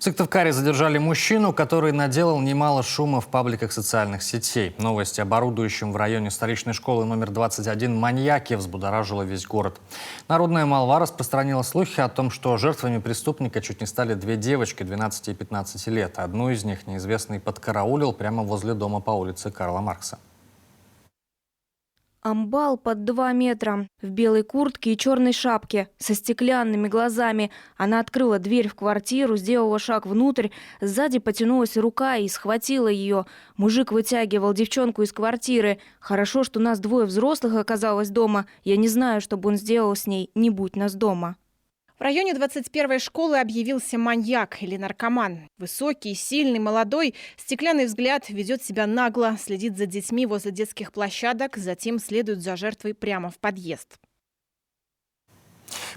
В Сыктывкаре задержали мужчину, который наделал немало шума в пабликах социальных сетей. Новость об орудующем в районе столичной школы номер 21 маньяке взбудоражила весь город. Народная молва распространила слухи о том, что жертвами преступника чуть не стали две девочки 12 и 15 лет. Одну из них неизвестный подкараулил прямо возле дома по улице Карла Маркса. Амбал под 2 метра, в белой куртке и черной шапке, со стеклянными глазами. Она открыла дверь в квартиру, сделала шаг внутрь, сзади потянулась рука и схватила ее. Мужик вытягивал девчонку из квартиры. Хорошо, что нас двое взрослых оказалось дома. Я не знаю, что бы он сделал с ней, не будь нас дома. В районе 21-й школы объявился маньяк или наркоман. Высокий, сильный, молодой, стеклянный взгляд, ведет себя нагло, следит за детьми возле детских площадок, затем следует за жертвой прямо в подъезд.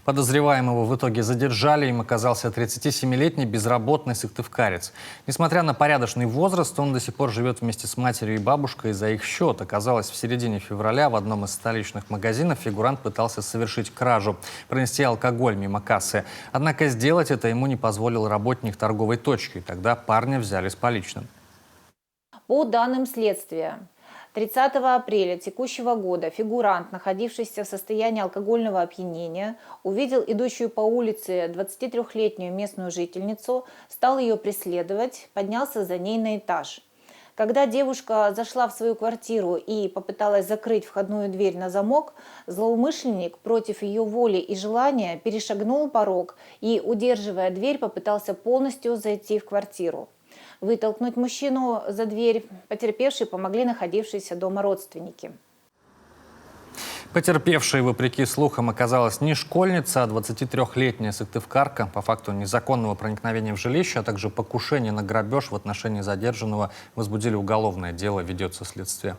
Подозреваемого в итоге задержали. Им оказался 37-летний безработный сыктывкарец. Несмотря на порядочный возраст, он до сих пор живет вместе с матерью и бабушкой за их счет. Оказалось, в середине февраля в одном из столичных магазинов фигурант пытался совершить кражу, пронести алкоголь мимо кассы. Однако сделать это ему не позволил работник торговой точки. Тогда парня взяли с поличным. По данным следствия, 30 апреля текущего года фигурант, находившийся в состоянии алкогольного опьянения, увидел идущую по улице 23-летнюю местную жительницу, стал ее преследовать, поднялся за ней на этаж. Когда девушка зашла в свою квартиру и попыталась закрыть входную дверь на замок, злоумышленник против ее воли и желания перешагнул порог и, удерживая дверь, попытался полностью зайти в квартиру. Вытолкнуть мужчину за дверь потерпевшей помогли находившиеся дома родственники. Потерпевшей, вопреки слухам, оказалась не школьница, а 23-летняя сыктывкарка. По факту незаконного проникновения в жилище, а также покушения на грабеж в отношении задержанного возбудили уголовное дело, ведется следствие.